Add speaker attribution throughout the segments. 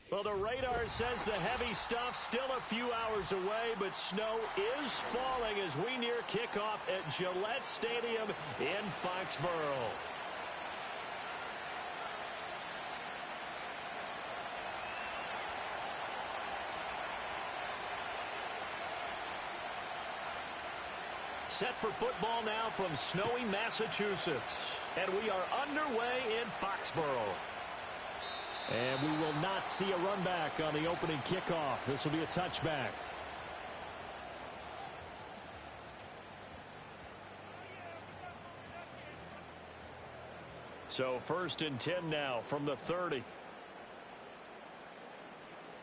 Speaker 1: Well, the radar says the heavy stuff still a few hours away, but snow is falling as we near kickoff at Gillette Stadium in Foxborough. Set for football now from snowy Massachusetts. And we are underway in Foxborough. And we will not see a run back on the opening kickoff. This will be a touchback. So 1st and 10 now from the 30.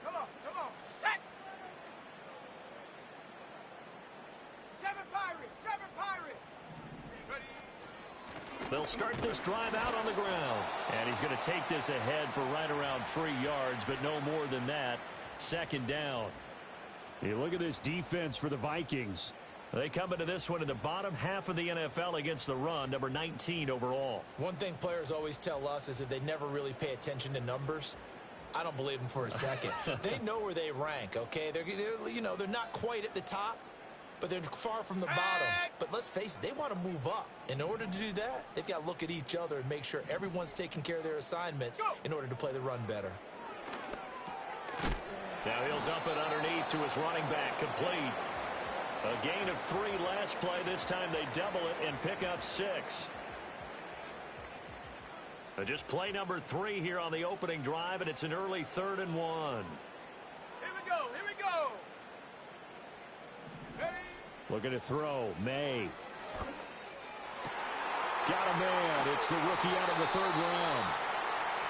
Speaker 2: Come on, set! 7 Pirates, 7 Pirates! Ready?
Speaker 1: They'll start this drive out on the ground. And he's going to take this ahead for right around 3 yards, but no more than that. 2nd down.
Speaker 3: You look at this defense for the Vikings.
Speaker 1: They come into this one in the bottom half of the NFL against the run, number 19 overall.
Speaker 4: One thing players always tell us is that they never really pay attention to numbers. I don't believe them for a second. They know where they rank, okay? They're not quite at the top, but they're far from the bottom. But let's face it, they want to move up. In order to do that, they've got to look at each other and make sure everyone's taking care of their assignments in order to play the run better.
Speaker 1: Now he'll dump it underneath to his running back, complete. A gain of 3 last play. This time they double it and pick up 6. Just play number 3 here on the opening drive, and it's an early 3rd and 1.
Speaker 2: Here we go, here we go! Ready?
Speaker 3: Looking to throw. May. Got a man. It's the rookie out of the 3rd round.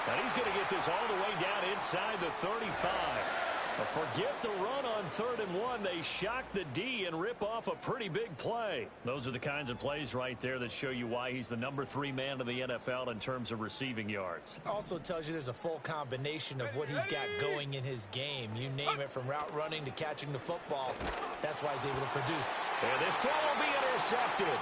Speaker 1: And he's going to get this all the way down inside the 35. Forget the run on 3rd and 1. They shock the D and rip off a pretty big play. Those are the kinds of plays right there that show you why he's the number 3 man in the NFL in terms of receiving yards.
Speaker 4: Also tells you there's a full combination of what he's got going in his game. You name it, from route running to catching the football. That's why he's able to produce.
Speaker 1: And this throw will be intercepted.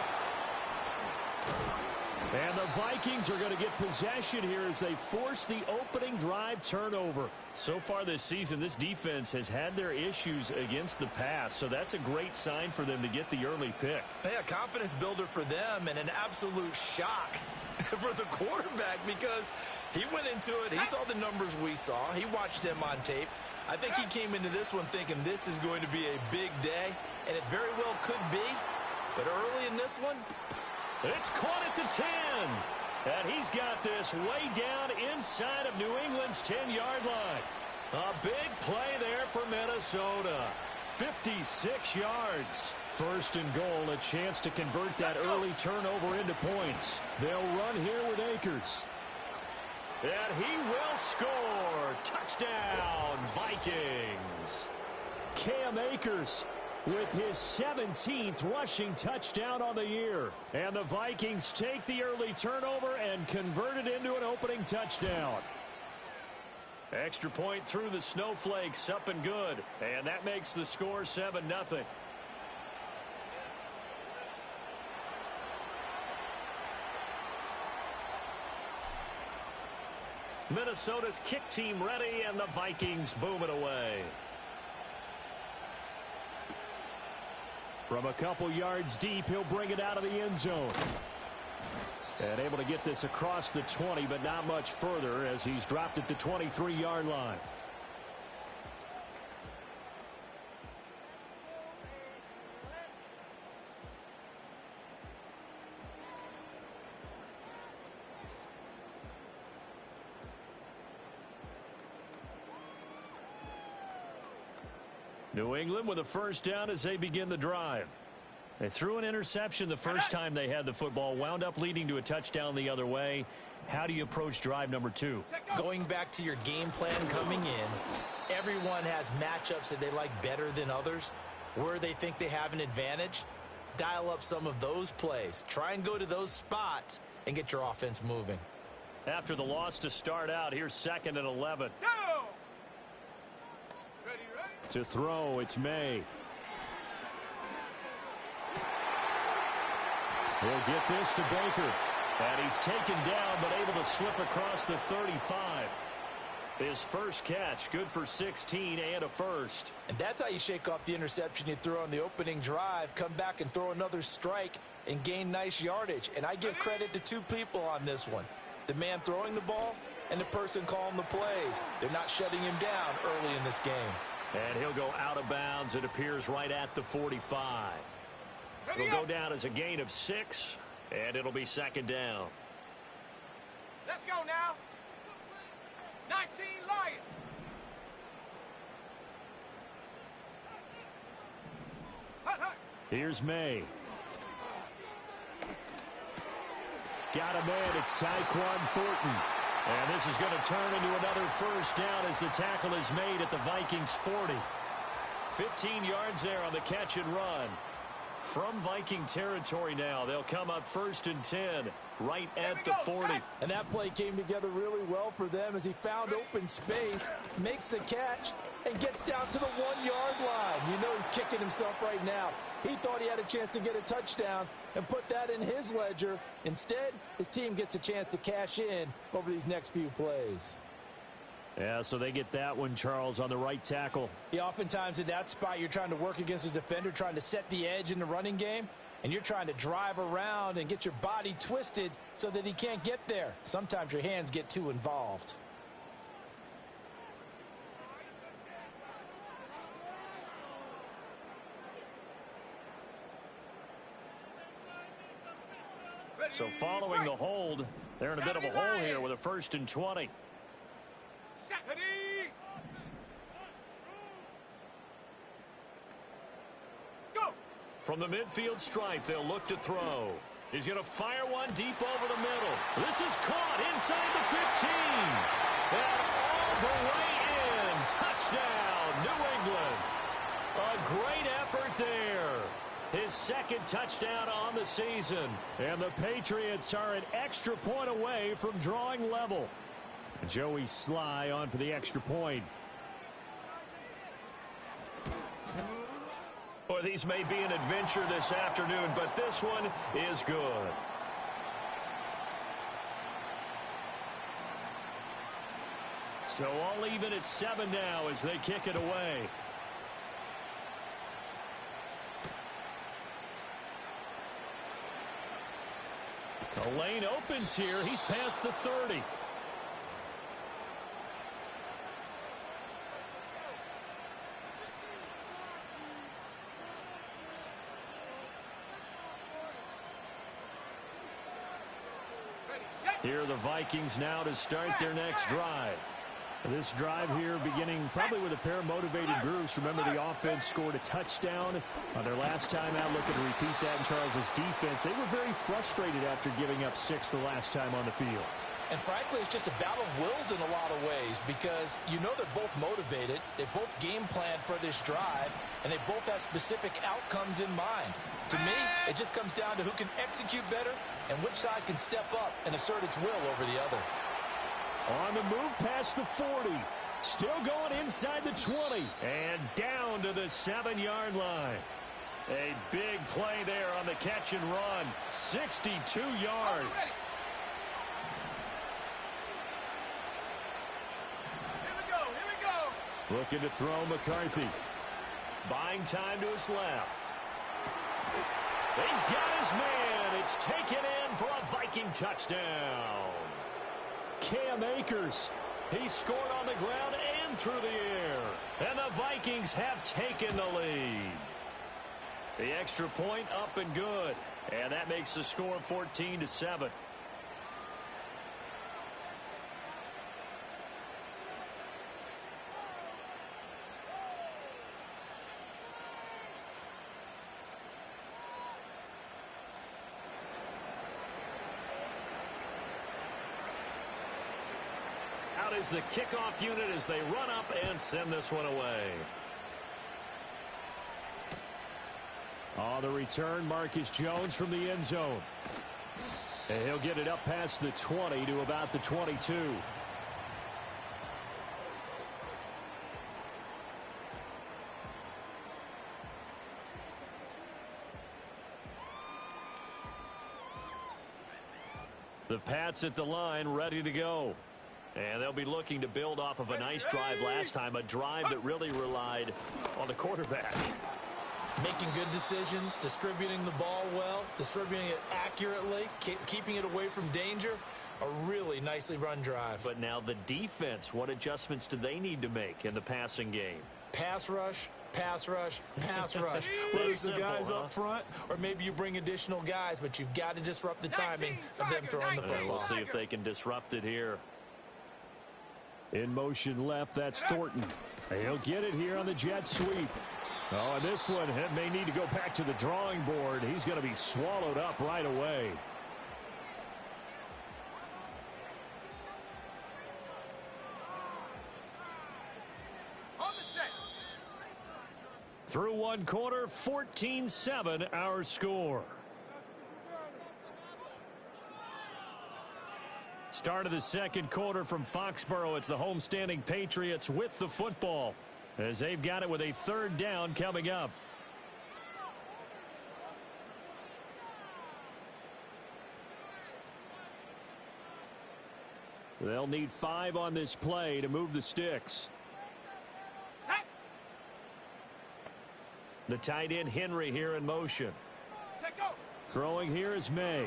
Speaker 3: And the Vikings are going to get possession here as they force the opening drive turnover.
Speaker 1: So far this season, this defense has had their issues against the pass, so that's a great sign for them to get the early pick.
Speaker 4: Yeah, confidence builder for them, and an absolute shock for the quarterback because he went into it. He saw the numbers we saw. He watched them on tape. I think he came into this one thinking this is going to be a big day, and it very well could be. But early in this one,
Speaker 1: it's caught at the 10. And he's got this way down inside of New England's 10-yard line. A big play there for Minnesota. 56 yards.
Speaker 3: 1st and goal, a chance to convert that early turnover into points. They'll run here with Akers.
Speaker 1: And he will score. Touchdown, Vikings.
Speaker 3: Cam Akers with his 17th rushing touchdown on the year. And the Vikings take the early turnover and convert it into an opening touchdown.
Speaker 1: Extra point through the snowflakes, up and good. And that makes the score 7-0. Minnesota's kick team ready, and the Vikings boom it away.
Speaker 3: From a couple yards deep, he'll bring it out of the end zone. And able to get this across the 20, but not much further as he's dropped at the 23-yard line.
Speaker 1: New England with a 1st down as they begin the drive. They threw an interception the first time they had the football, wound up leading to a touchdown the other way. How do you approach drive number 2?
Speaker 4: Going back to your game plan coming in, everyone has matchups that they like better than others. Where they think they have an advantage, dial up some of those plays. Try and go to those spots and get your offense moving.
Speaker 1: After the loss to start out, here's 2nd and 11.
Speaker 2: Go! Ready?
Speaker 3: To throw, it's May. He'll get this to Baker.
Speaker 1: And he's taken down, but able to slip across the 35. His first catch, good for 16 and a first.
Speaker 4: And that's how you shake off the interception you threw on the opening drive, come back and throw another strike and gain nice yardage. And I give credit to two people on this one, the man throwing the ball and the person calling the plays. They're not shutting him down early in this game.
Speaker 1: And he'll go out of bounds. It appears right at the 45. It'll go down as a gain of 6, and it'll be second down.
Speaker 2: Let's go now. 19 Lion. Hut, hut.
Speaker 3: Here's May. Got him in. It's Tyquan Thornton. And this is going to turn into another first down as the tackle is made at the Vikings 40.
Speaker 1: 15 yards there on the catch and run. From Viking territory now, they'll come up 1st and 10 right at the 40.
Speaker 4: And that play came together really well for them as he found open space, makes the catch, and gets down to the 1-yard line. You know he's kicking himself right now. He thought he had a chance to get a touchdown and put that in his ledger. Instead, his team gets a chance to cash in over these next few plays.
Speaker 3: Yeah, so they get that one, Charles, on the right tackle.
Speaker 4: Yeah, oftentimes in that spot, you're trying to work against a defender, trying to set the edge in the running game, and you're trying to drive around and get your body twisted so that he can't get there. Sometimes your hands get too involved.
Speaker 1: So following the hold, they're in a bit of a hole here with a 1st and 20. From the midfield stripe, they'll look to throw. He's going to fire one deep over the middle. This is caught inside the 15. And all the way in. Touchdown, New England. A great effort there. His second touchdown on the season.
Speaker 3: And the Patriots are an extra point away from drawing level. Joey Sly on for the extra point.
Speaker 1: Or these may be an adventure this afternoon, but this one is good. So all even at 7 now as they kick it away. The lane opens here. He's past the 30. Here are the Vikings now to start their next drive.
Speaker 3: This drive here beginning probably with a pair of motivated groups. Remember, the offense scored a touchdown on their last time out. Looking to repeat that in Charles's defense. They were very frustrated after giving up 6 the last time on the field.
Speaker 4: And frankly, it's just a battle of wills in a lot of ways because you know they're both motivated. They both game plan for this drive, and they both have specific outcomes in mind. To me, it just comes down to who can execute better and which side can step up and assert its will over the other.
Speaker 3: On the move past the 40. Still going inside the 20.
Speaker 1: And down to the 7-yard line. A big play there on the catch and run. 62 yards.
Speaker 3: Looking to throw McCarthy.
Speaker 1: Buying time to his left. He's got his man. It's taken in for a Viking touchdown.
Speaker 3: Cam Akers.
Speaker 1: He scored on the ground and through the air. And the Vikings have taken the lead. The extra point up and good. And that makes the score 14-7. Out is the kickoff unit as they run up and send this one away.
Speaker 3: On the return, Marcus Jones from the end zone. And he'll get it up past the 20 to about the 22. The Pats at the line, ready to go. And they'll be looking to build off of a nice drive last time, a drive that really relied on the quarterback.
Speaker 4: Making good decisions, distributing the ball well, distributing it accurately, keeping it away from danger. A really nicely run drive.
Speaker 3: But now the defense, what adjustments do they need to make in the passing game?
Speaker 4: Pass rush, pass rush, pass rush. Whether it's the guys up front or maybe you bring additional guys, but you've got to disrupt the timing of them throwing the football.
Speaker 3: We'll see if they can disrupt it here. In motion left, that's Thornton. He'll get it here on the jet sweep. Oh, and this one may need to go back to the drawing board. He's going to be swallowed up right away.
Speaker 2: On the set.
Speaker 3: Through one quarter, 14-7 our score. Start of the second quarter from Foxborough. It's the homestanding Patriots with the football as they've got it with a third down coming up. They'll need 5 on this play to move the sticks.
Speaker 2: Set.
Speaker 3: The tight end Henry here in motion.
Speaker 2: Set, go.
Speaker 3: Throwing here is May.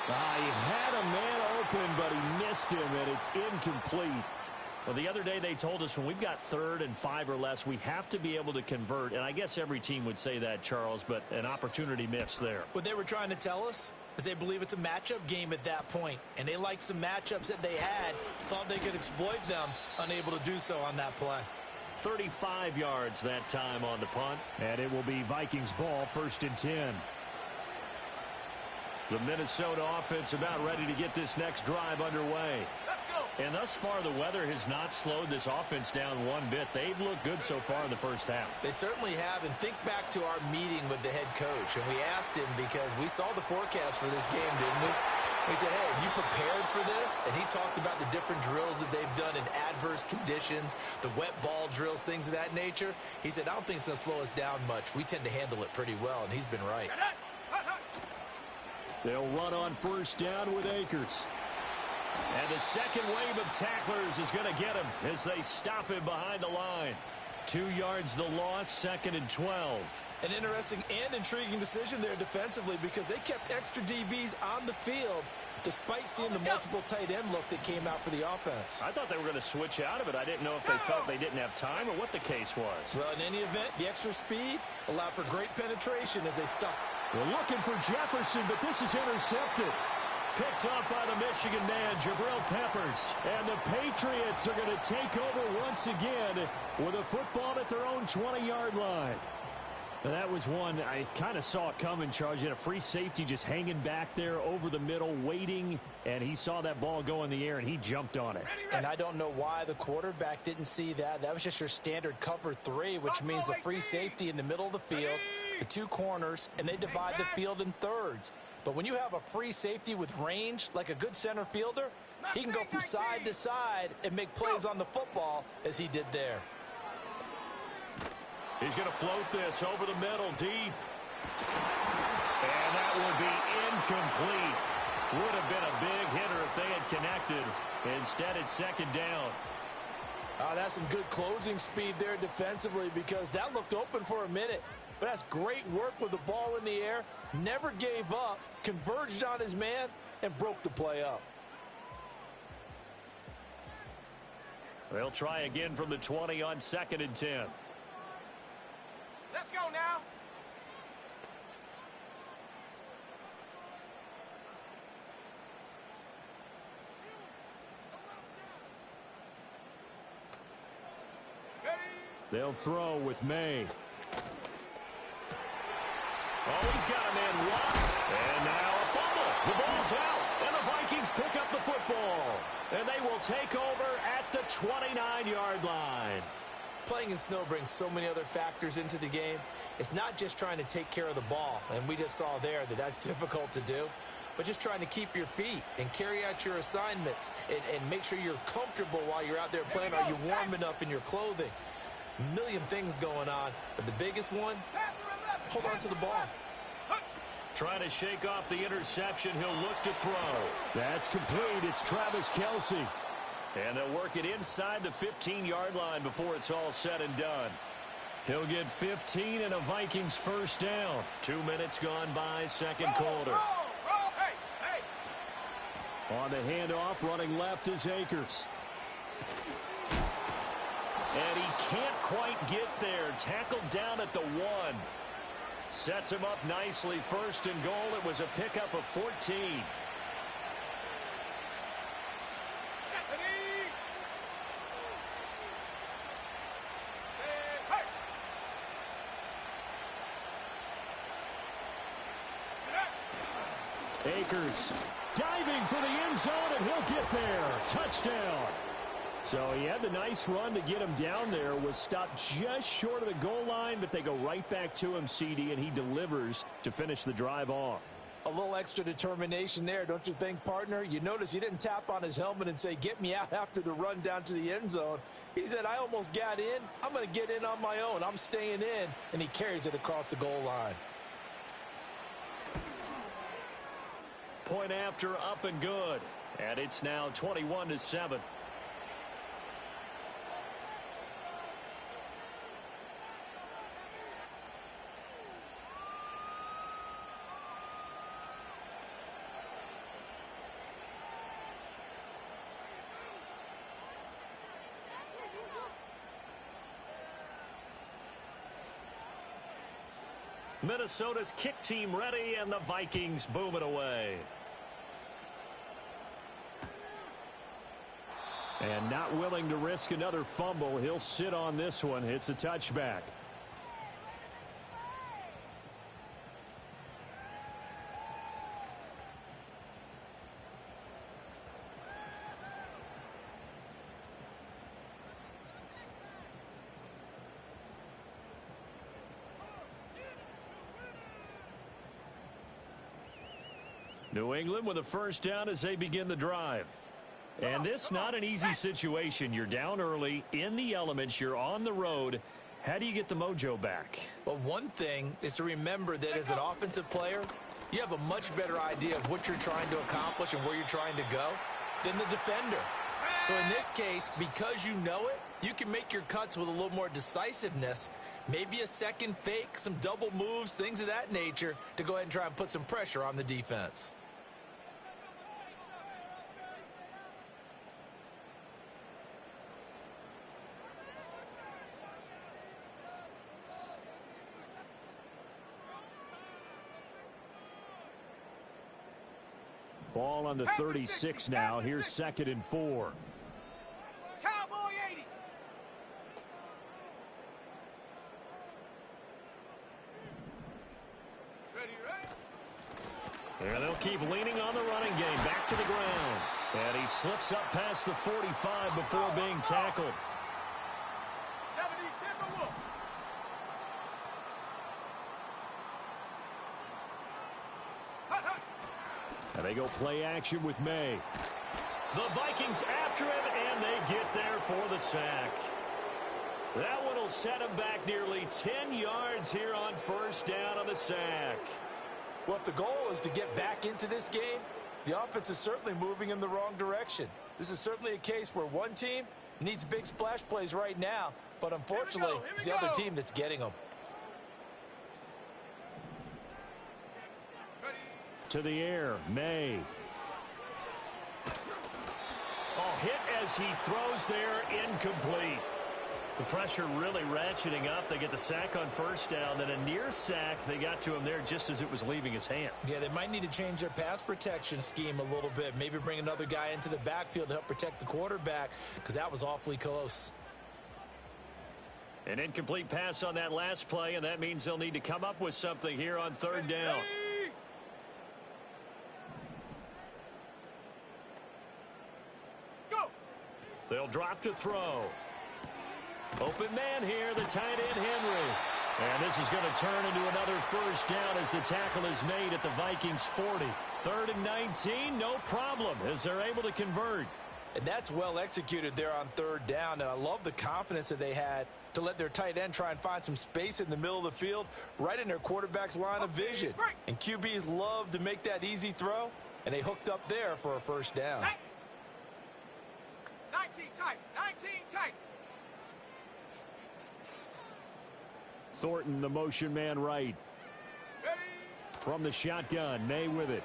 Speaker 3: He had a man open, but he missed him, and it's incomplete. Well, the other day they told us when we've got 3rd and 5 or less, we have to be able to convert. And I guess every team would say that, Charles, but an opportunity missed there.
Speaker 4: What they were trying to tell us is they believe it's a matchup game at that point, and they liked some matchups that they had, thought they could exploit them, unable to do so on that play.
Speaker 3: 35 yards that time on the punt, and it will be Vikings ball, 1st and 10. The Minnesota offense about ready to get this next drive underway.
Speaker 2: Let's go.
Speaker 3: And thus far, the weather has not slowed this offense down one bit. They've looked good so far in the first half.
Speaker 4: They certainly have, and think back to our meeting with the head coach, and we asked him because we saw the forecast for this game, didn't we? We said, hey, have you prepared for this? And he talked about the different drills that they've done in adverse conditions, the wet ball drills, things of that nature. He said, I don't think it's going to slow us down much. We tend to handle it pretty well, and he's been right.
Speaker 3: They'll run on 1st down with Akers. And the second wave of tacklers is going to get him as they stop him behind the line. 2 yards the loss, 2nd and 12.
Speaker 4: An interesting and intriguing decision there defensively because they kept extra DBs on the field despite seeing the multiple tight end look that came out for the offense.
Speaker 3: I thought they were going to switch out of it. I didn't know if they felt they didn't have time or what the case was.
Speaker 4: Well, in any event, the extra speed allowed for great penetration as they stuck.
Speaker 3: We're looking for Jefferson, but this is intercepted. Picked up by the Michigan man, Jabril Peppers. And the Patriots are going to take over once again with a football at their own 20-yard line. And that was one I kind of saw it coming, Charles. You had a free safety just hanging back there over the middle, waiting, and he saw that ball go in the air, and he jumped on it.
Speaker 5: And I don't know why the quarterback didn't see that. That was just your standard cover 3, which means the free safety in the middle of the field, the 2 corners, and they divide the field in thirds. But when you have a free safety with range, like a good center fielder, he can go from side to side and make plays on the football as he did there.
Speaker 3: He's going to float this over the middle, deep. And that will be incomplete. Would have been a big hitter if they had connected. Instead, it's 2nd down.
Speaker 5: That's some good closing speed there defensively because that looked open for a minute. But that's great work with the ball in the air. Never gave up, converged on his man, and broke the play up.
Speaker 3: They'll try again from the 20 on 2nd and 10.
Speaker 2: Let's go now.
Speaker 3: They'll throw with May. Oh, he's got a man locked. And now a fumble. The ball's out. And the Vikings pick up the football. And they will take over at the 29-yard line.
Speaker 4: Playing in snow brings so many other factors into the game. It's not just trying to take care of the ball, and we just saw there that that's difficult to do, but just trying to keep your feet and carry out your assignments and make sure you're comfortable while you're out there playing. Are you warm enough in your clothing? A million things going on, but the biggest one, hold on to the ball.
Speaker 1: Trying to shake off the interception. He'll look to throw.
Speaker 3: That's complete. It's Travis Kelce.
Speaker 1: And they'll work it inside the 15-yard line before it's all said and done. He'll get 15 and a Vikings first down. 2 minutes gone by, second quarter.
Speaker 2: Roll, hey.
Speaker 3: On the handoff, running left is Akers.
Speaker 1: And he can't quite get there. Tackled down at the 1. Sets him up nicely. First and goal. It was a pickup of 14.
Speaker 3: Akers diving for the end zone, and he'll get there. Touchdown. So he had the nice run to get him down there, was stopped just short of the goal line, but they go right back to him, CD, and he delivers to finish the drive off.
Speaker 5: A little extra determination there, don't you think, partner? You notice he didn't tap on his helmet and say, get me out after the run down to the end zone. He said, I almost got in. I'm going to get in on my own. I'm staying in. And he carries it across the goal line.
Speaker 1: Point after, up and good. And it's now 21-7. Minnesota's kick team ready, and the Vikings boom it away.
Speaker 3: And not willing to risk another fumble. He'll sit on this one. It's a touchback.
Speaker 1: New England with a first down as they begin the drive. And this not an easy situation. You're down early, in the elements, you're on the road. How do you get the mojo back?
Speaker 4: Well, one thing is to remember that as an offensive player, you have a much better idea of what you're trying to accomplish and where you're trying to go than the defender. So in this case, because you know it, you can make your cuts with a little more decisiveness, maybe a second fake, some double moves, things of that nature, to go ahead and try and put some pressure on the defense.
Speaker 3: Ball on the 36 now. Here's 2nd and 4.
Speaker 2: Cowboy 80. Ready?
Speaker 1: And they'll keep leaning on the running game. Back to the ground. And he slips up past the 45 before being tackled.
Speaker 2: 70 Timberwolves.
Speaker 1: And they go play action with May. The Vikings after him, and they get there for the sack. That one will set him back nearly 10 yards here on first down on the sack.
Speaker 5: Well, if the goal is to get back into this game, the offense is certainly moving in the wrong direction. This is certainly a case where one team needs big splash plays right now, but unfortunately, it's the other team that's getting them.
Speaker 3: To the air, May.
Speaker 1: Oh, hit as he throws there, incomplete. The pressure really ratcheting up. They get the sack on first down, then a near sack. They got to him there just as it was leaving his hand.
Speaker 4: Yeah, they might need to change their pass protection scheme a little bit. Maybe bring another guy into the backfield to help protect the quarterback, because that was awfully close.
Speaker 1: An incomplete pass on that last play, and that means they'll need to come up with something here on third down. They'll drop to throw. Open man here, the tight end Henry. And this is going to turn into another first down as the tackle is made at the Vikings 40. 3rd and 19, no problem as they're able to convert.
Speaker 5: And that's well executed there on third down. And I love the confidence that they had to let their tight end try and find some space in the middle of the field, right in their quarterback's line of vision. And QBs love to make that easy throw, and they hooked up there for a first down.
Speaker 2: 19 tight, 19 tight.
Speaker 3: Thornton, the motion man right.
Speaker 2: Ready.
Speaker 3: From the shotgun, May with it.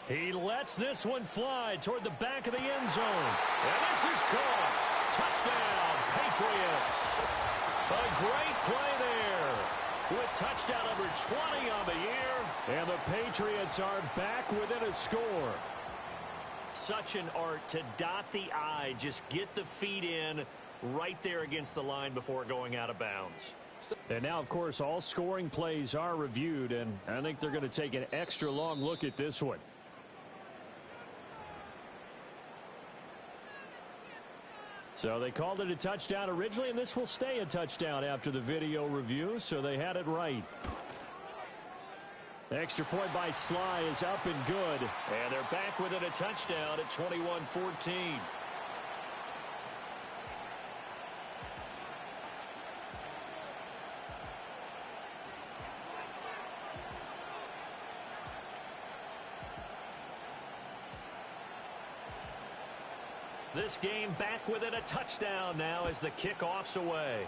Speaker 3: He lets this one fly toward the back of the end zone. And this is caught. Touchdown, Patriots. A great play there with touchdown number 20 on the year. And the Patriots are back within a score.
Speaker 1: Such an art to dot the I, just get the feet in right there against the line before going out of bounds.
Speaker 3: And now, of course, all scoring plays are reviewed, and I think they're going to take an extra long look at this one. So they called it a touchdown originally, and this will stay a touchdown after the video review, so they had it right. The extra point by Sly is up and good.
Speaker 1: And they're back within a touchdown at 21-14. This game back within a touchdown now as the kickoff's away.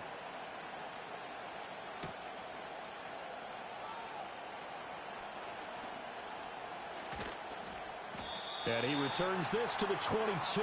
Speaker 3: And he returns this to the 22.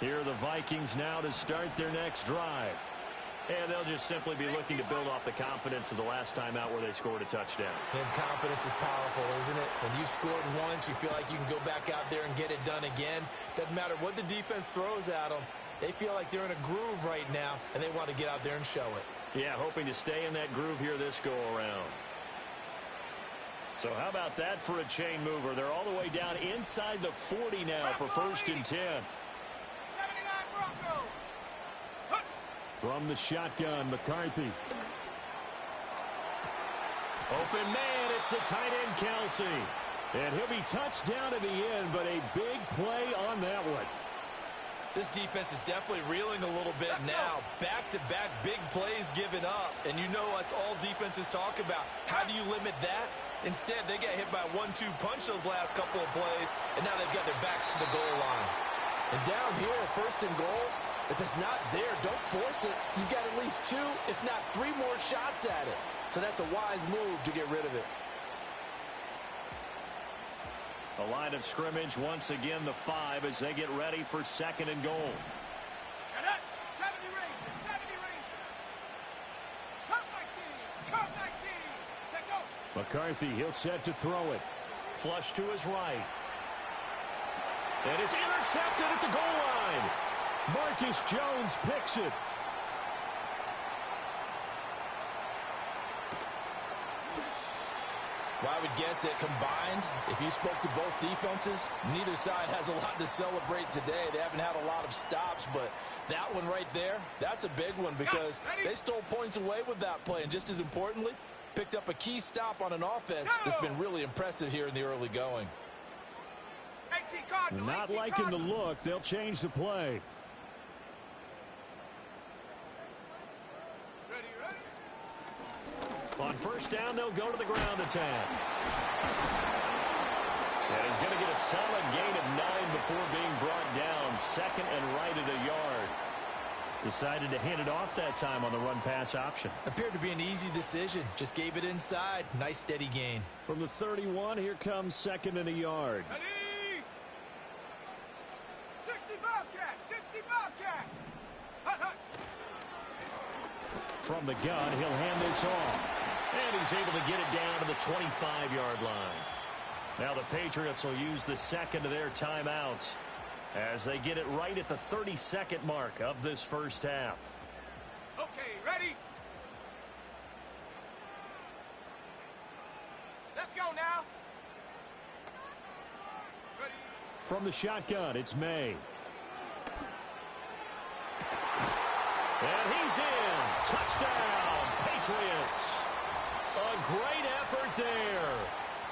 Speaker 1: Here are the Vikings now to start their next drive. And they'll just simply be looking to build off the confidence of the last time out where they scored a touchdown.
Speaker 4: And confidence is powerful, isn't it? When you've scored once, you feel like you can go back out there and get it done again. Doesn't matter what the defense throws at them. They feel like they're in a groove right now, and they want to get out there and show it.
Speaker 1: Yeah, hoping to stay in that groove here this go-around. So how about that for a chain mover? They're all the way down inside the 40 now for 1st and 10.
Speaker 3: From the shotgun, McCarthy.
Speaker 1: Open man, it's the tight end, Kelsey.
Speaker 3: And he'll be touched down at the end, but a big play on that one.
Speaker 4: This defense is definitely reeling a little bit now. Back-to-back big plays given up. And you know that's all defenses talk about. How do you limit that? Instead, they get hit by a 1-2 punch those last couple of plays, and now they've got their backs to the goal line.
Speaker 5: And down here at 1st and goal, if it's not there, don't force it. You've got at least 2, if not 3 more shots at it. So that's a wise move to get rid of it.
Speaker 1: A line of scrimmage once again, the 5 as they get ready for 2nd and goal.
Speaker 2: Shut up. 70 Rangers, 70 Rangers. Curve 19, curve 19. Take over.
Speaker 3: McCarthy, he'll set to throw it.
Speaker 1: Flush to his right. And it's intercepted at the goal line.
Speaker 3: Marcus Jones picks it.
Speaker 5: Well, I would guess that combined, if you spoke to both defenses, neither side has a lot to celebrate today. They haven't had a lot of stops, but that one right there, that's a big one because they stole points away with that play. And just as importantly, picked up a key stop on an offense that's been really impressive here in the early going.
Speaker 3: Not liking the look. They'll change the play.
Speaker 1: On 1st down, they'll go to the ground attack. And he's going to get a solid gain of 9 before being brought down. 2nd and right at a yard. Decided to hand it off that time on the run-pass option.
Speaker 4: Appeared to be an easy decision. Just gave it inside. Nice, steady gain.
Speaker 3: From the 31, here comes 2nd and a yard.
Speaker 2: 60 Bobcat, 60 Bobcat. Hut, hut.
Speaker 3: From the gun, he'll hand this off.
Speaker 1: And he's able to get it down to the 25-yard line. Now the Patriots will use the 2nd of their timeouts as they get it right at the 32nd mark of this first half.
Speaker 2: Okay, ready? Let's go now. Ready?
Speaker 3: From the shotgun, it's May.
Speaker 1: And he's in. Touchdown, Patriots. A great effort there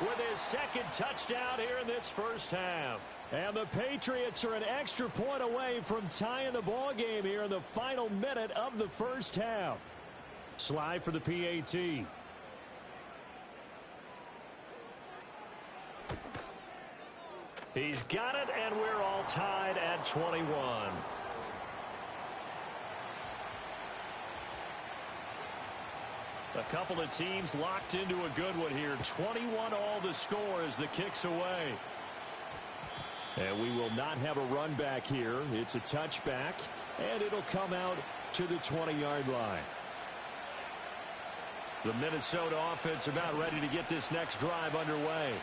Speaker 1: with his second touchdown here in this first half.
Speaker 3: And the Patriots are an extra point away from tying the ball game here in the final minute of the first half. Slide for the PAT.
Speaker 1: He's got it, and we're all tied at 21. A couple of teams locked into a good one here. 21 all the score as the kick's away. And we will not have a run back here. It's a touchback, and it'll come out to the 20-yard line. The Minnesota offense about ready to get this next drive underway.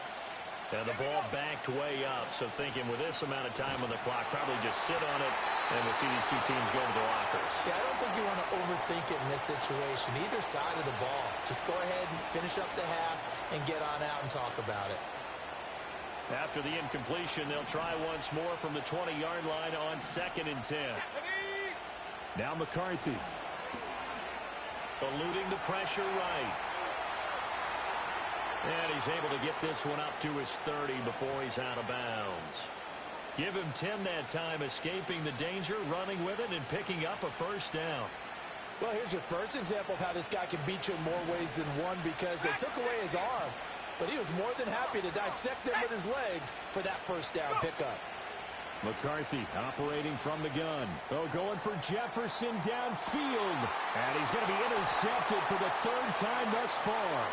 Speaker 1: And the ball backed way up, so thinking with this amount of time on the clock, probably just sit on it, and we'll see these two teams go to the lockers.
Speaker 4: Yeah, I don't think you want to overthink it in this situation. Either side of the ball. Just go ahead and finish up the half and get on out and talk about it.
Speaker 1: After the incompletion, they'll try once more from the 20-yard line on 2nd and 10.
Speaker 3: Now McCarthy.
Speaker 1: Eluding the pressure right. And he's able to get this one up to his 30 before he's out of bounds. Give him 10 that time, escaping the danger, running with it, and picking up a first down.
Speaker 5: Well, here's your first example of how this guy can beat you in more ways than one, because they took away his arm, but he was more than happy to dissect them with his legs for that first down pickup.
Speaker 3: McCarthy operating from the gun. Oh, going for Jefferson downfield. And he's going to be intercepted for the 3rd time thus far.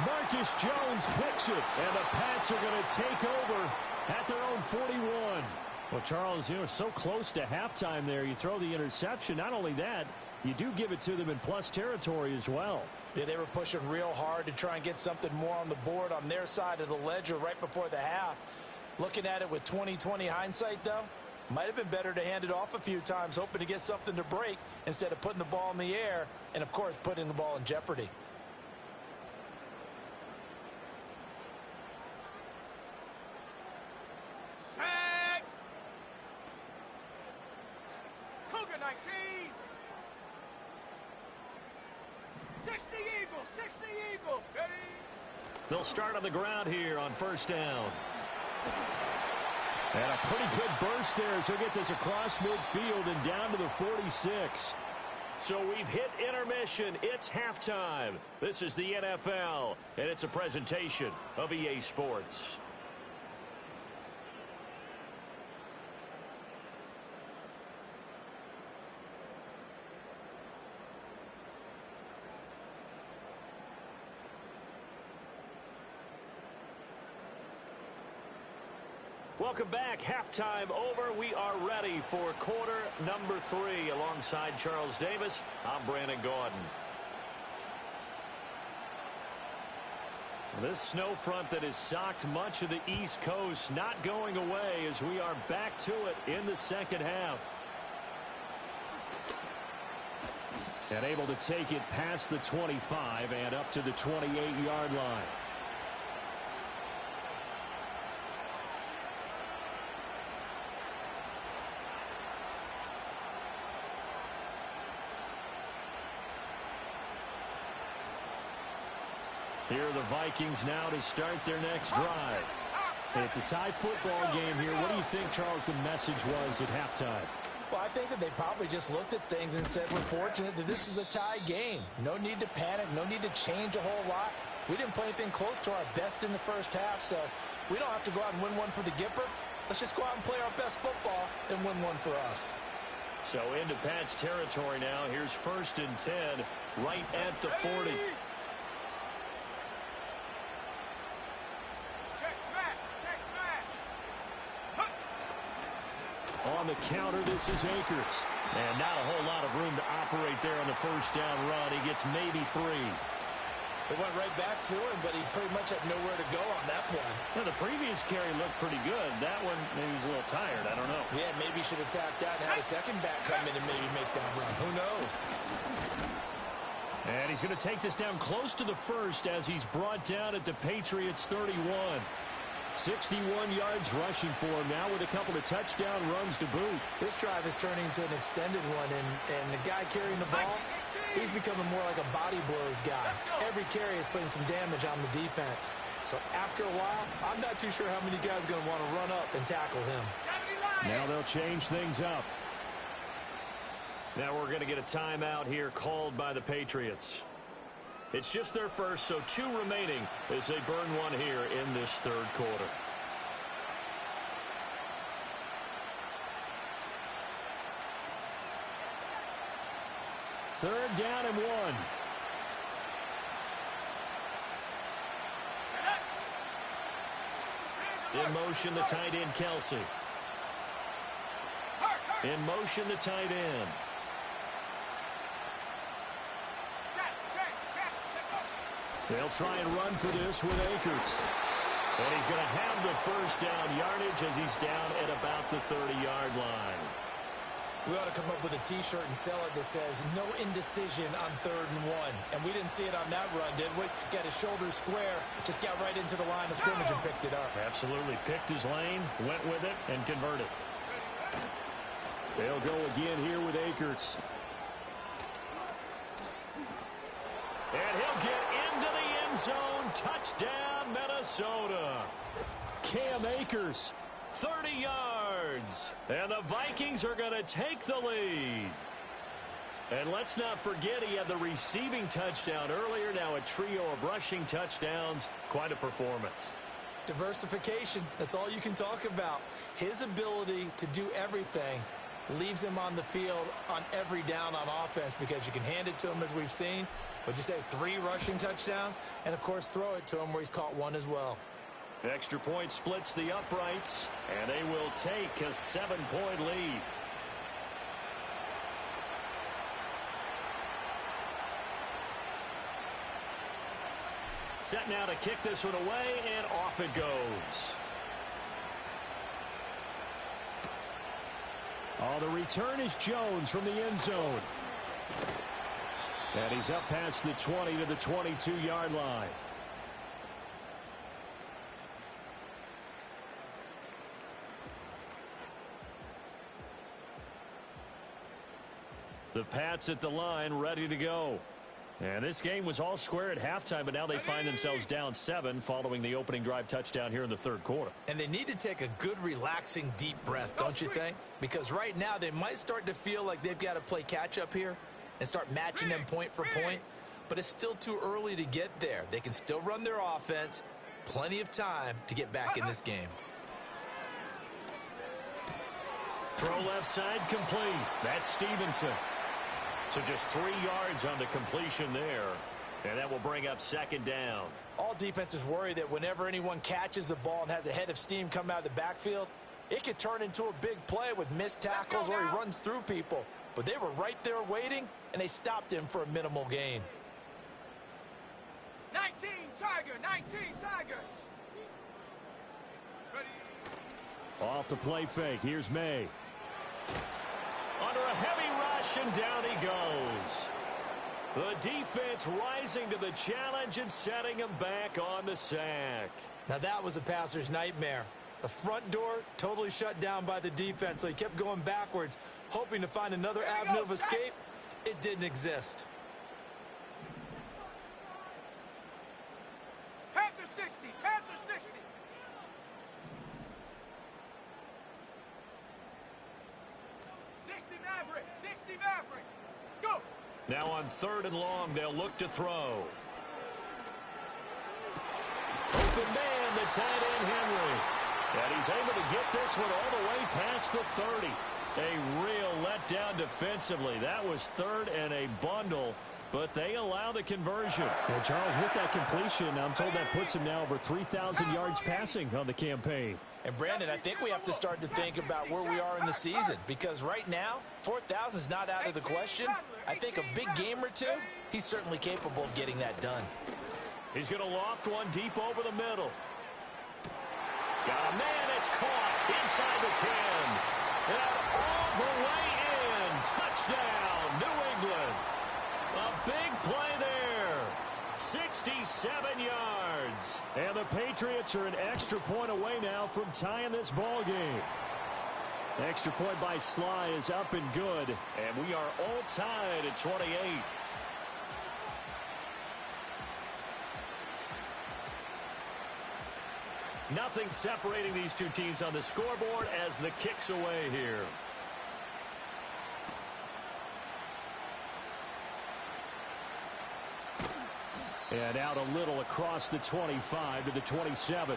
Speaker 3: Marcus Jones picks it, and the Pats are going to take over at their own 41. Well, Charles, you know, so close to halftime there. You throw the interception. Not only that, you do give it to them in plus territory as well.
Speaker 5: Yeah, they were pushing real hard to try and get something more on the board on their side of the ledger right before the half. Looking at it with 20/20 hindsight, though, might have been better to hand it off a few times, hoping to get something to break instead of putting the ball in the air and, of course, putting the ball in jeopardy.
Speaker 2: Set. Cougar 19. 60 Eagle, 60 Eagle. Ready?
Speaker 1: They'll start on the ground here on first down.
Speaker 3: And a pretty good burst there as he'll get this across midfield and down to the 46.
Speaker 1: So we've hit intermission. It's halftime. This is the NFL, and it's a presentation of EA Sports. Welcome back. Halftime over. We are ready for quarter number 3. Alongside Charles Davis, I'm Brandon Gordon. This snow front that has socked much of the East Coast not going away as we are back to it in the second half.
Speaker 3: And able to take it past the 25 and up to the 28-yard line. Here are the Vikings now to start their next drive. It's a tie football game here. What do you think, Charles, the message was at halftime?
Speaker 5: Well, I think that they probably just looked at things and said, we're fortunate that this is a tie game. No need to panic. No need to change a whole lot. We didn't play anything close to our best in the first half, so we don't have to go out and win one for the Gipper. Let's just go out and play our best football and win one for us.
Speaker 1: So into Pat's territory now. Here's 1st and 10 right at the 40.
Speaker 3: On the counter, this is Akers.
Speaker 1: And not a whole lot of room to operate there on the first down run. He gets maybe 3.
Speaker 4: It went right back to him, but he pretty much had nowhere to go on that play.
Speaker 1: Well, the previous carry looked pretty good. That one, maybe he was a little tired. I don't know.
Speaker 4: Yeah, maybe he should have tapped out and had a second back come in and maybe make that run. Who knows?
Speaker 3: And he's going to take this down close to the first as he's brought down at the Patriots 31. 61 yards rushing for him now with a couple of touchdown runs to boot.
Speaker 4: This drive is turning into an extended one, and the guy carrying the ball, he's becoming more like a body blows guy. Every carry is putting some damage on the defense. So after a while, I'm not too sure how many guys are going to want to run up and tackle him.
Speaker 3: Now they'll change things up.
Speaker 1: Now we're going to get a timeout here called by the Patriots. It's just their first, so 2 remaining as they burn one here in this third quarter.
Speaker 3: Third down and 1.
Speaker 1: In motion, the tight end, Kelsey. In motion, the tight end.
Speaker 3: They'll try and run for this with Akers.
Speaker 1: And he's going to have the first down yardage as he's down at about the 30-yard line.
Speaker 4: We ought to come up with a T-shirt and sell it that says, no indecision on 3rd and 1. And we didn't see it on that run, did we? Got his shoulders square, just got right into the line of scrimmage and picked it up.
Speaker 3: Absolutely. Picked his lane, went with it, and converted. They'll go again here with Akers.
Speaker 1: And he'll get into the end zone. Touchdown, Minnesota.
Speaker 3: Cam Akers.
Speaker 1: 30 yards. And the Vikings are going to take the lead. And let's not forget he had the receiving touchdown earlier. Now a trio of rushing touchdowns. Quite a performance.
Speaker 4: Diversification. That's all you can talk about. His ability to do everything leaves him on the field on every down on offense because you can hand it to him as we've seen. What'd you say, 3 rushing touchdowns? And, of course, throw it to him where he's caught 1 as well.
Speaker 1: Extra point splits the uprights, and they will take a 7-point lead. Set now to kick this one away, and off it goes.
Speaker 3: Oh, the return is Jones from the end zone. And he's up past the 20 to the 22-yard line.
Speaker 1: The Pats at the line, ready to go. And this game was all square at halftime, but now they find themselves down 7 following the opening drive touchdown here in the third quarter.
Speaker 4: And they need to take a good, relaxing, deep breath, don't you think? Because right now they might start to feel like they've got to play catch-up here and start matching them point for point. But it's still too early to get there. They can still run their offense. Plenty of time to get back in this game.
Speaker 1: Throw left side complete. That's Stevenson. So just 3 yards on the completion there. And that will bring up second down.
Speaker 5: All defenses worry that whenever anyone catches the ball and has a head of steam come out of the backfield, it could turn into a big play with missed tackles or he runs through people. But they were right there waiting, and they stopped him for a minimal gain.
Speaker 2: 19, Tiger, 19, Tiger. Ready.
Speaker 3: Off the play fake. Here's May.
Speaker 1: Under a heavy rush, and down he goes. The defense rising to the challenge and setting him back on the sack.
Speaker 4: Now that was a passer's nightmare. The front door totally shut down by the defense, so he kept going backwards, hoping to find another avenue of escape. It didn't exist.
Speaker 2: Panther 60, Panther 60. Maverick, 60 Maverick. Go.
Speaker 1: Now on 3rd and long, they'll look to throw. Open man, the tight end, Henry. And he's able to get this one all the way past the 30. A real letdown defensively. That was 3rd and a bundle, but they allow the conversion.
Speaker 3: Well, Charles, with that completion, I'm told that puts him now over 3,000 yards passing on the campaign.
Speaker 5: And, Brandon, I think we have to start to think about where we are in the season because right now, 4,000 is not out of the question. I think a big game or two, he's certainly capable of getting that done.
Speaker 1: He's going to loft one deep over the middle. Got a man, it's caught inside the 10.
Speaker 3: Patriots are an extra point away now from tying this ball game. Extra point by Sly is up and good.
Speaker 1: And we are all tied at 28. Nothing separating these two teams on the scoreboard as the kick's away here.
Speaker 3: And out a little across the 25 to the 27.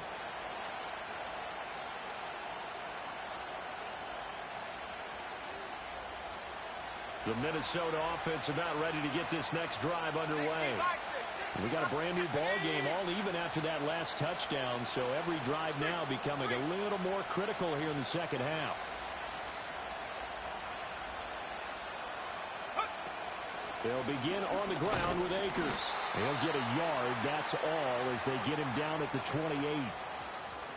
Speaker 3: The Minnesota offense about ready to get this next drive underway. We got a brand new ball game, all even after that last touchdown, so every drive now becoming a little more critical here in the second half. They'll begin on the ground with Akers. He'll get a yard, that's all, as they get him down at the 28.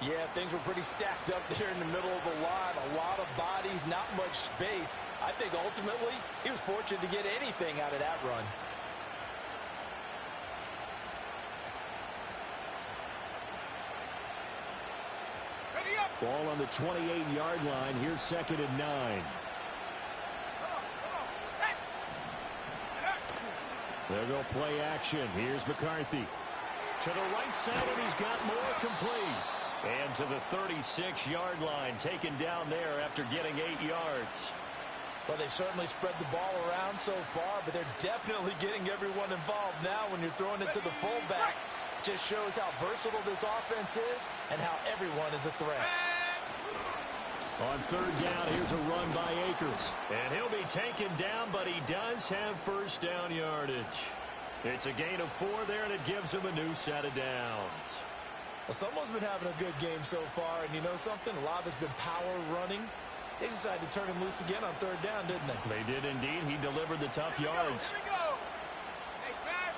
Speaker 5: Yeah, things were pretty stacked up there in the middle of the line. A lot of bodies, not much space. I think ultimately he was fortunate to get anything out of that run.
Speaker 3: Ball on the 28-yard line. Here's 2nd and 9. They'll go play action. Here's McCarthy.
Speaker 1: To the right side, and he's got more complete. And to the 36-yard line, taken down there after getting 8 yards.
Speaker 5: Well, they've certainly spread the ball around so far, but they're definitely getting everyone involved now when you're throwing it to the fullback. Just shows how versatile this offense is and how everyone is a threat.
Speaker 3: On 3rd down, here's a run by Akers.
Speaker 1: And he'll be taken down, but he does have first down yardage. It's a gain of 4 there, and it gives him a new set of downs.
Speaker 4: Well, someone's been having a good game so far, and you know something? A lot of it's been power running. They decided to turn him loose again on 3rd down, didn't they?
Speaker 1: They did indeed. He delivered the tough yards.
Speaker 2: Here we go. Hey, smash.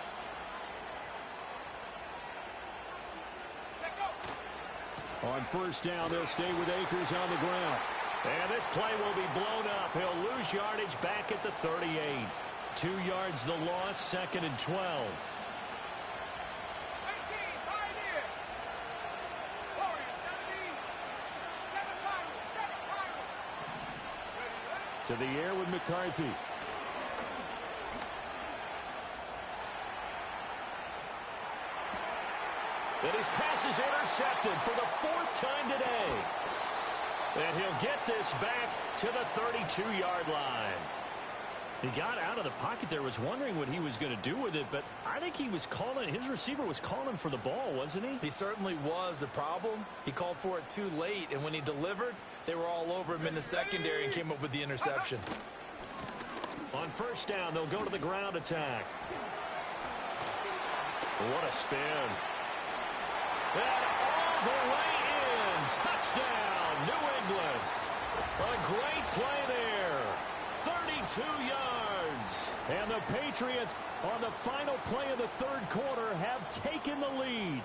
Speaker 2: Check go.
Speaker 3: On 1st down, they'll stay with Akers on the ground.
Speaker 1: And this play will be blown up. He'll lose yardage back at the 38. 2 yards the loss, 2nd and 12.
Speaker 2: 19, Pioneer. Warriors, 70. 7 final, 7 final. Ready?
Speaker 3: To the air with McCarthy.
Speaker 1: And his pass is intercepted for the 4th time today. And he'll get this back to the 32-yard line. He got out of the pocket there, was wondering what he was going to do with it, but I think he was calling, his receiver was calling for the ball, wasn't he?
Speaker 4: He certainly was. The problem, he called for it too late, and when he delivered, they were all over him in the secondary and came up with the interception.
Speaker 1: On 1st down, they'll go to the ground attack. What a spin. And all the way in. Touchdown, New England. A great play there. 32 yards.
Speaker 3: And the Patriots, on the final play of the 3rd quarter, have taken the lead.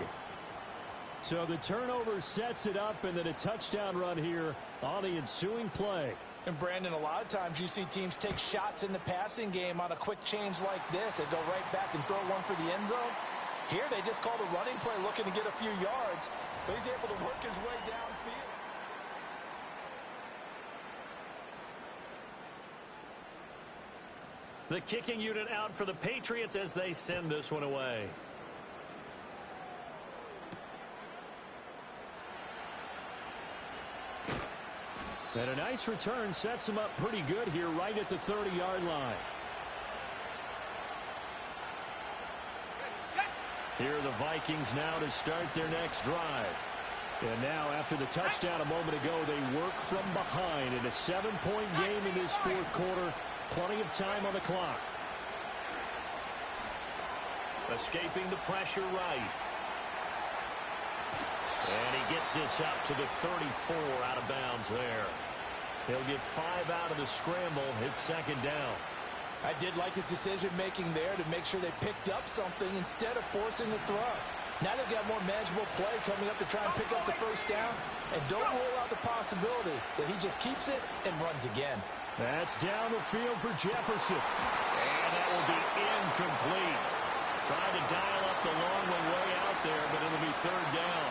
Speaker 3: So the turnover sets it up, and then a touchdown run here on the ensuing play.
Speaker 5: And, Brandon, a lot of times you see teams take shots in the passing game on a quick change like this. They go right back and throw one for the end zone. Here they just called a running play looking to get a few yards, but he's able to work his way downfield.
Speaker 1: The kicking unit out for the Patriots as they send this one away.
Speaker 3: And a nice return sets him up pretty good here right at the 30-yard line. Here are the Vikings now to start their next drive. And now, after the touchdown a moment ago, they work from behind in a 7-point game in this 4th quarter. Plenty of time on the clock.
Speaker 1: Escaping the pressure right. And he gets this up to the 34 out of bounds there. He'll get 5 out of the scramble. It's 2nd down.
Speaker 5: I did like his decision-making there to make sure they picked up something instead of forcing the throw. Now they've got more manageable play coming up to try and pick up the 1st down. And don't rule out the possibility that he just keeps it and runs again.
Speaker 3: That's down the field for Jefferson.
Speaker 1: And that will be incomplete. Trying to dial up the long one way out there, but it'll be 3rd down.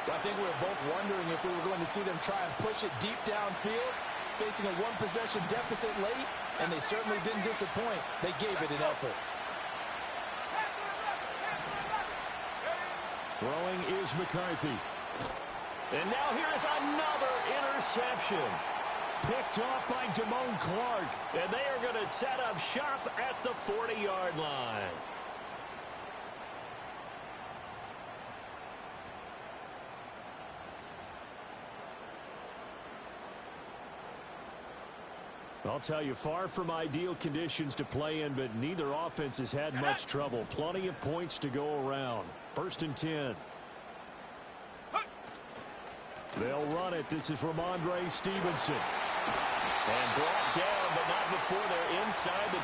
Speaker 5: I think we were both wondering if we were going to see them try and push it deep downfield, facing a one-possession deficit late, and they certainly didn't disappoint. They gave it an effort.
Speaker 3: Throwing is McCarthy. And now here is another interception. Picked off by Damone Clark. And they are going to set up shop at the 40-yard line. I'll tell you, far from ideal conditions to play in, but neither offense has had much trouble. Plenty of points to go around. 1st and 10. They'll run it. This is Ramondre Stevenson. And brought down, but not before they're inside the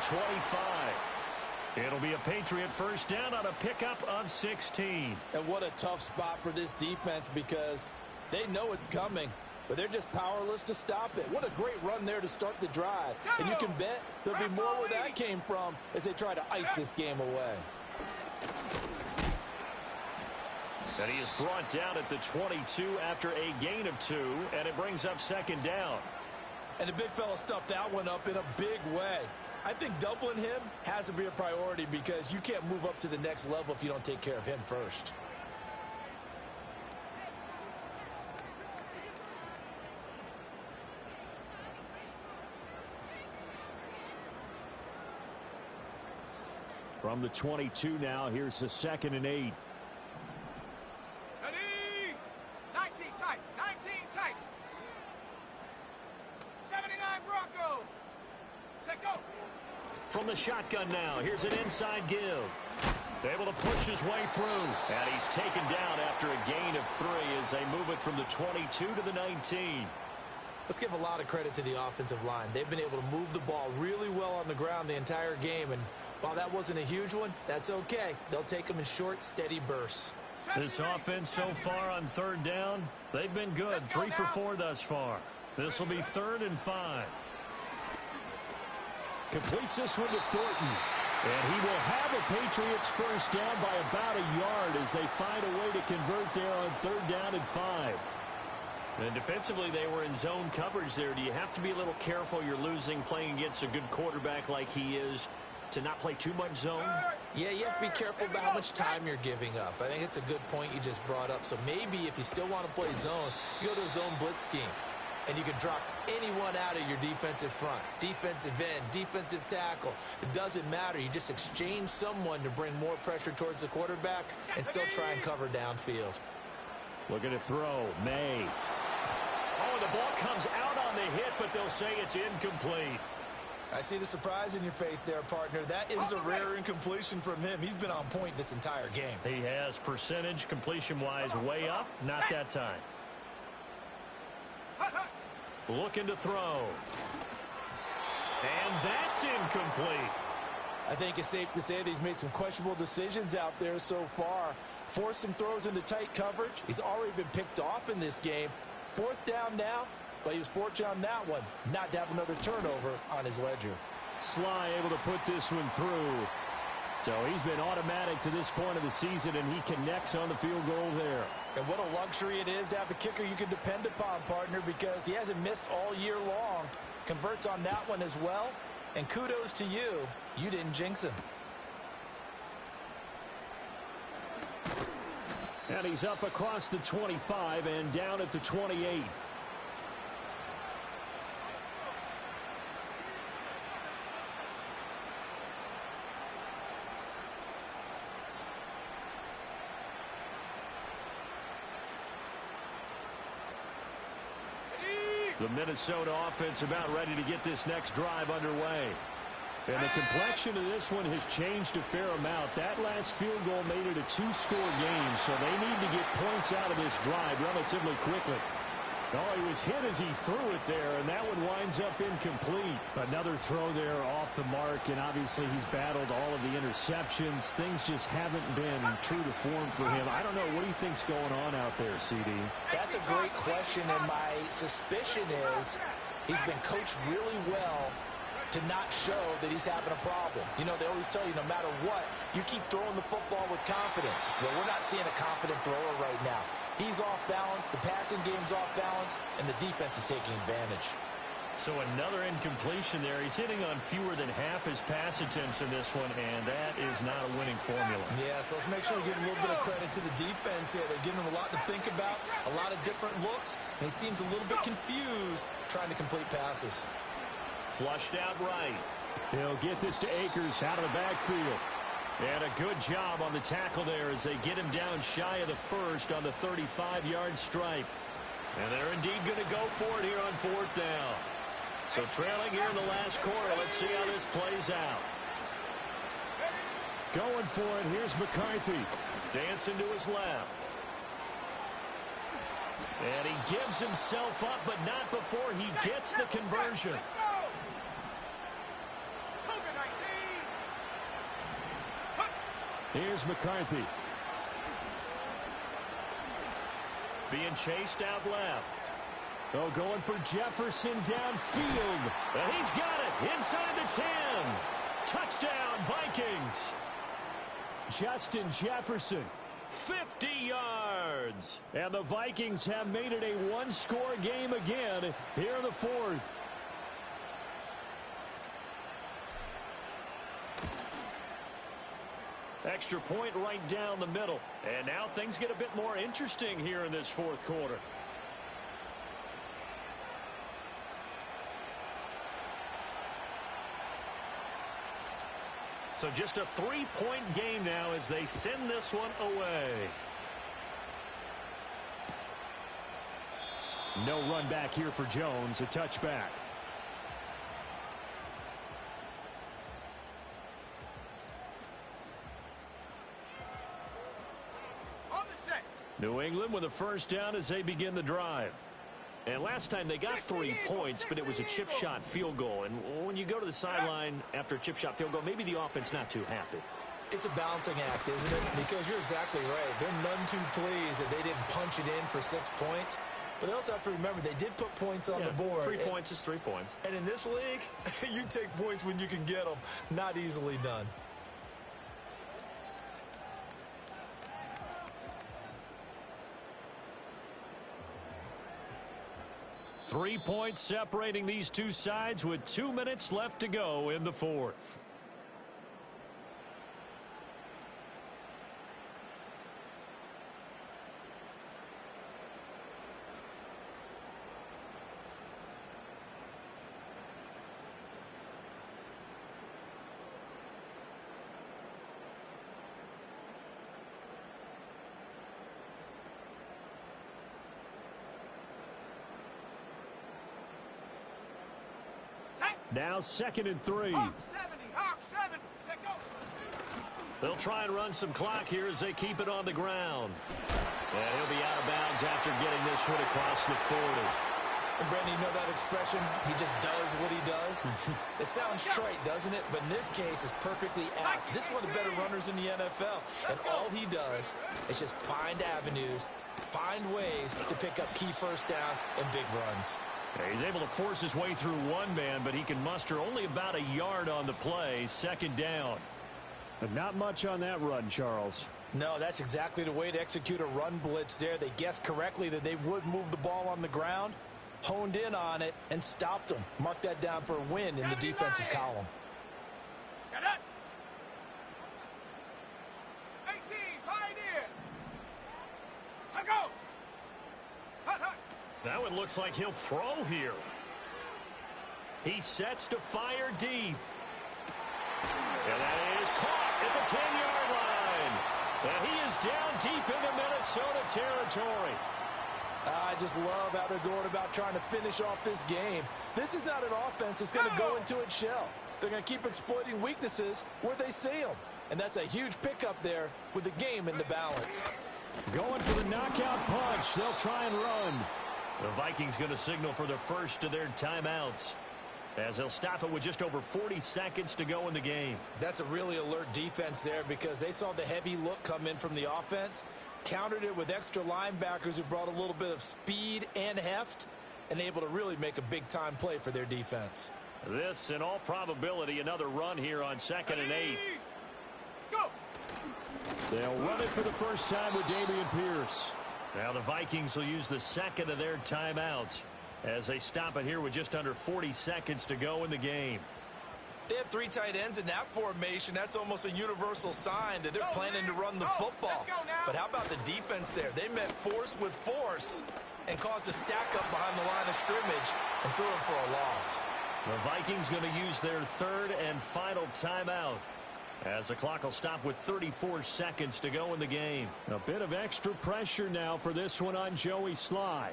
Speaker 3: 25. It'll be a Patriot first down on a pickup of 16.
Speaker 5: And what a tough spot for this defense, because they know it's coming, but they're just powerless to stop it. What a great run there to start the drive. And you can bet there'll be more where that came from as they try to ice this game away.
Speaker 3: And he is brought down at the 22 after a gain of 2, and it brings up 2nd down.
Speaker 4: And the big fella stuffed that one up in a big way. I think doubling him has to be a priority because you can't move up to the next level if you don't take care of him first.
Speaker 3: From the 22 now, here's the 2nd and 8.
Speaker 2: Ready? 19 tight. 19 tight. 79 Bronco. Take go.
Speaker 3: From the shotgun now, here's an inside give. Able to push his way through. And he's taken down after a gain of 3 as they move it from the 22 to the 19.
Speaker 4: Let's give a lot of credit to the offensive line. They've been able to move the ball really well on the ground the entire game. And while that wasn't a huge one, that's okay. They'll take them in short, steady bursts.
Speaker 3: This offense so far on 3rd down, they've been good. 3 for 4 thus far. This will be 3rd and 5. Completes this one to Thornton. And he will have a Patriots first down by about a yard as they find a way to convert there on 3rd down and 5. And defensively, they were in zone coverage there. Do you have to be a little careful? You're losing playing against a good quarterback like he is to not play too much zone?
Speaker 4: Yeah, you have to be careful about how much time you're giving up. I think it's a good point you just brought up. So maybe if you still want to play zone, you go to a zone blitz scheme. And you can drop anyone out of your defensive front. Defensive end, defensive tackle. It doesn't matter. You just exchange someone to bring more pressure towards the quarterback and still try and cover downfield.
Speaker 3: Looking to throw. May. Oh, the ball comes out on the hit, but they'll say it's incomplete.
Speaker 4: I see the surprise in your face there, partner. That is a rare incompletion from him. He's been on point this entire game.
Speaker 3: He has percentage completion-wise way up. Not that time. Looking to throw. And that's incomplete.
Speaker 5: I think it's safe to say that he's made some questionable decisions out there so far. Forced some throws into tight coverage. He's already been picked off in this game. 4th down now, but he was fortunate on that one not to have another turnover on his ledger.
Speaker 3: Sly able to put this one through. So he's been automatic to this point of the season, and he connects on the field goal there.
Speaker 4: And what a luxury it is to have a kicker you can depend upon, partner, because he hasn't missed all year long. Converts on that one as well. And kudos to you. You didn't jinx him.
Speaker 3: And he's up across the 25 and down at the 28. The Minnesota offense about ready to get this next drive underway. And the complexion of this one has changed a fair amount. That last field goal made it a 2-score game, so they need to get points out of this drive relatively quickly. Oh, he was hit as he threw it there, and that one winds up incomplete. Another throw there off the mark, and obviously he's battled all of the interceptions. Things just haven't been true to form for him. I don't know. What do you think's going on out there, CD?
Speaker 5: That's a great question, and my suspicion is he's been coached really well to not show that he's having a problem. You know, they always tell you no matter what, you keep throwing the football with confidence. Well, we're not seeing a confident thrower right now. He's off balance, the passing game's off balance, and the defense is taking advantage.
Speaker 3: So another incompletion there. He's hitting on fewer than half his pass attempts in this one, and that is not a winning formula.
Speaker 4: Yeah, so let's make sure we give a little bit of credit to the defense here. They're giving him a lot to think about, a lot of different looks, and he seems a little bit confused trying to complete passes.
Speaker 1: Flushed out right.
Speaker 3: He'll get this to Akers out of the backfield.
Speaker 1: And a good job on the tackle there as they get him down shy of the first on the 35-yard stripe. And they're indeed going to go for it here on 4th down. So trailing here in the last quarter. Let's see how this plays out.
Speaker 3: Going for it. Here's McCarthy.
Speaker 1: Dancing to his left. And he gives himself up, but not before he gets the conversion.
Speaker 3: Here's McCarthy.
Speaker 1: Being chased out left.
Speaker 3: Oh, going for Jefferson downfield.
Speaker 1: And he's got it inside the 10. Touchdown, Vikings.
Speaker 3: Justin Jefferson.
Speaker 1: 50 yards.
Speaker 3: And the Vikings have made it a one-score game again here in the 4th.
Speaker 1: Extra point right down the middle. And now things get a bit more interesting here in this 4th quarter. So just a 3-point game now as they send this one away.
Speaker 3: No run back here for Jones. A touchback.
Speaker 1: New England with a first down as they begin the drive. And last time they got 3 points, but it was a chip shot field goal. And when you go to the sideline after a chip shot field goal, maybe the offense not too happy.
Speaker 4: It's a balancing act, isn't it? Because you're exactly right. They're none too pleased that they didn't punch it in for 6 points. But they also have to remember they did put points on the board.
Speaker 1: 3 points is 3 points.
Speaker 4: And in this league, you take points when you can get them. Not easily done.
Speaker 1: Three points separating these two sides with 2 minutes left to go in the 4th.
Speaker 3: Now 2nd and 3.
Speaker 2: Hawk 70, take over.
Speaker 1: They'll try and run some clock here as they keep it on the ground. And he'll be out of bounds after getting this one across the 40.
Speaker 4: And Brandon, you know that expression? He just does what he does. It sounds trite, doesn't it? But in this case, it's perfectly apt. This is one of the better runners in the NFL. And all he does is just find avenues, find ways to pick up key first downs and big runs.
Speaker 1: He's able to force his way through one man, but he can muster only about a yard on the play. 2nd down.
Speaker 3: But not much on that run, Charles.
Speaker 5: No, that's exactly the way to execute a run blitz there. They guessed correctly that they would move the ball on the ground, honed in on it, and stopped them. Mark that down for a win in the defense's column.
Speaker 2: Set up. 18, Pioneer. I go. Hut, hut.
Speaker 1: That one looks like he'll throw here. He sets to fire deep. And that is caught at the 10-yard line. And he is down deep into Minnesota territory.
Speaker 5: I just love how they're going about trying to finish off this game. This is not an offense that's going to go into its shell. They're going to keep exploiting weaknesses where they see them. And that's a huge pickup there with the game in the balance.
Speaker 3: Going for the knockout punch. They'll try and run.
Speaker 1: The Vikings going to signal for the first of their timeouts as they'll stop it with just over 40 seconds to go in the game.
Speaker 4: That's a really alert defense there because they saw the heavy look come in from the offense, countered it with extra linebackers who brought a little bit of speed and heft, and able to really make a big-time play for their defense.
Speaker 1: This, in all probability, another run here on 2nd and 8.
Speaker 2: Go.
Speaker 3: They'll run it for the first time with Dameon Pierce.
Speaker 1: Now the Vikings will use the second of their timeouts as they stop it here with just under 40 seconds to go in the game.
Speaker 4: They have 3 tight ends in that formation. That's almost a universal sign that they're planning to run the football. But how about the defense there? They met force with force and caused a stack up behind the line of scrimmage and threw them for a loss.
Speaker 1: The Vikings going to use their third and final timeout as the clock will stop with 34 seconds to go in the game.
Speaker 3: A bit of extra pressure now for this one on Joey Sly.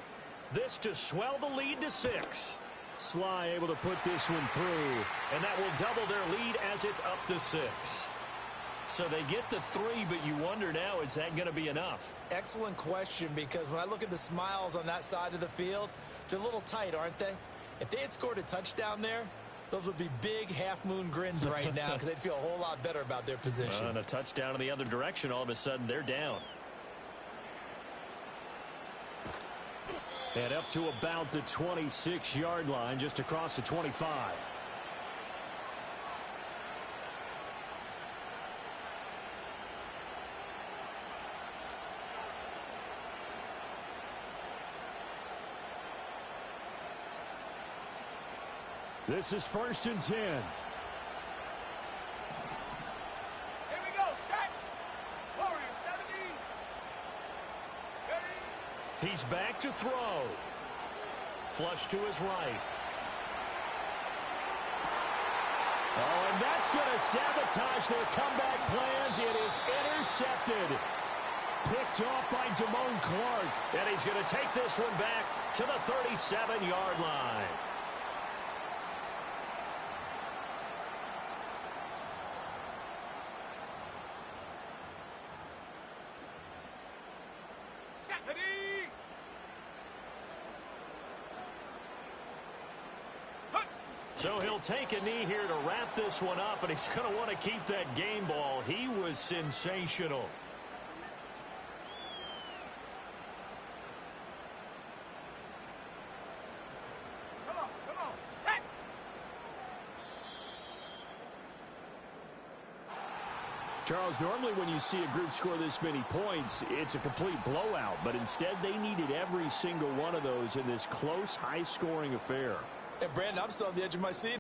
Speaker 1: This to swell the lead to 6.
Speaker 3: Sly able to put this one through.
Speaker 1: And that will double their lead as it's up to 6. So they get the 3, but you wonder now, is that going to be enough?
Speaker 4: Excellent question, because when I look at the smiles on that side of the field, they're a little tight, aren't they? If they had scored a touchdown there, those would be big half-moon grins right now because they'd feel a whole lot better about their position.
Speaker 1: And a touchdown in the other direction, all of a sudden they're down.
Speaker 3: And up to about the 26-yard line, just across the 25. This is 1st and 10.
Speaker 2: Here we go. Set. Warrior 70. Ready.
Speaker 1: He's back to throw. Flush to his right.
Speaker 3: Oh, and that's going to sabotage their comeback plans. It is intercepted. Picked off by Damone Clark.
Speaker 1: And he's going to take this one back to the 37-yard line. So he'll take a knee here to wrap this one up, and he's going to want to keep that game ball. He was sensational.
Speaker 2: Come on, set.
Speaker 3: Charles, normally when you see a group score this many points, it's a complete blowout. But instead, they needed every single one of those in this close, high-scoring affair.
Speaker 5: And, Brandon, I'm still on the edge of my seat.